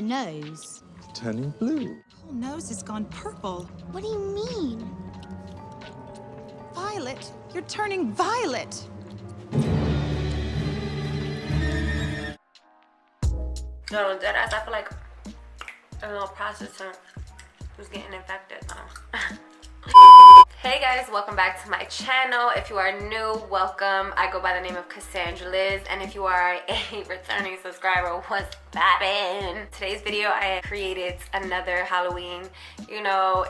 Her nose. Turning blue. Whole nose has gone purple. What do you mean? Violet, you're turning violet. No, deadass, I feel like a little processor was getting infected. Hey guys, welcome back to my channel. If you are new, welcome. I go by the name of Cassandra Liz, and if you are a returning subscriber, what's poppin'? Today's video, I created another Halloween,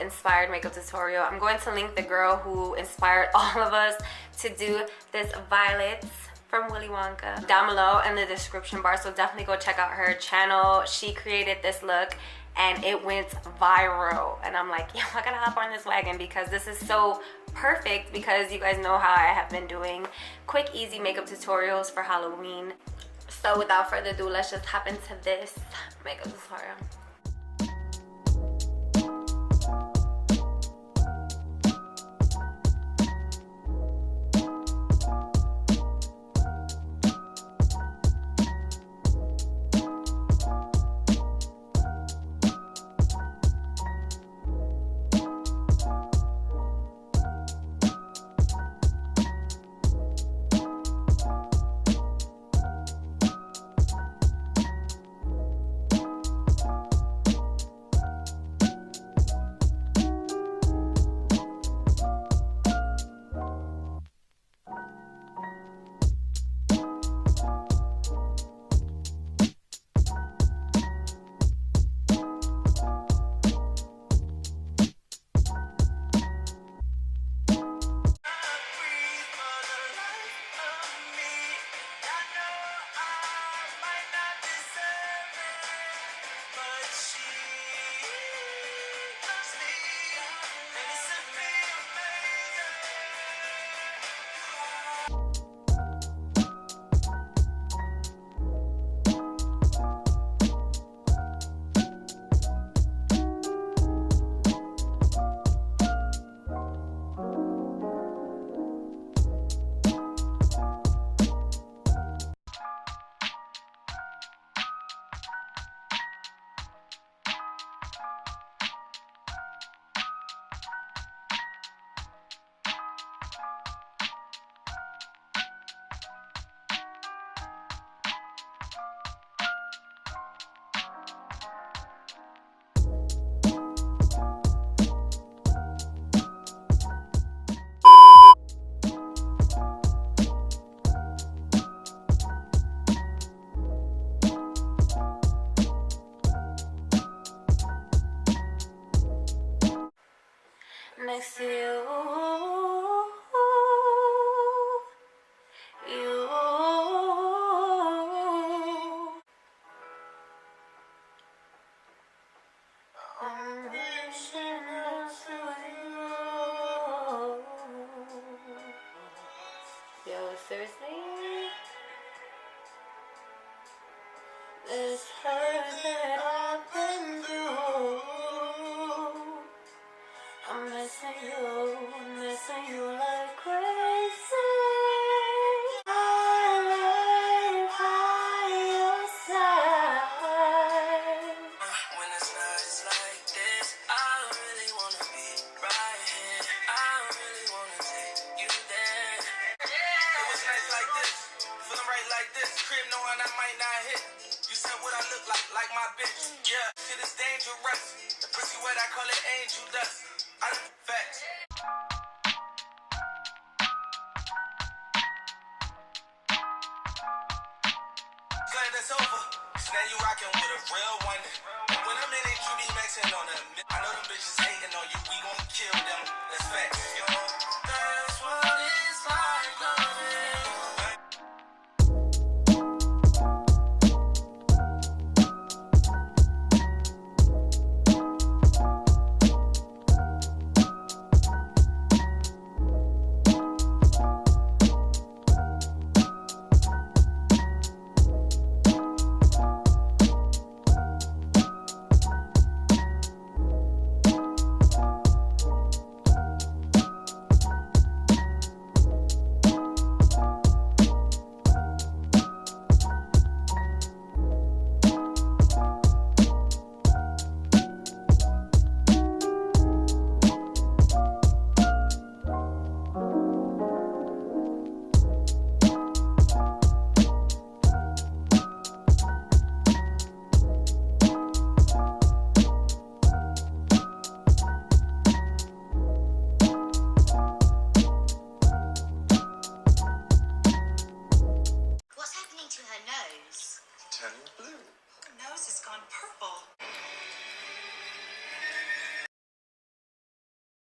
inspired makeup tutorial. I'm going to link the girl who inspired all of us to do this Violets from Willy Wonka down below in the description bar, so definitely go check out her channel. She created this look and it went viral, and I'm like, yo, I gotta hop on this wagon because this is so perfect, because you guys know how I have been doing quick easy makeup tutorials for Halloween. So without further ado, let's just hop into this makeup tutorial. Next to you, I'm reaching out to you. Yo, seriously? This hurt that I've been through. I'm missing you like crazy. I'm right by your side. When it's nights like this, I really wanna be right here. I really wanna take you there. It was nights like this, feeling right like this. Crib knowing I might not hit. You said what I look like my bitch. Yeah, shit is dangerous. The pussy wet, I call it angel dust. I look facts. Glad that's over. Cause now you rockin' with a real one. When I'm in it, you be maxing on them. I know them bitches hating on you. We gon' kill them.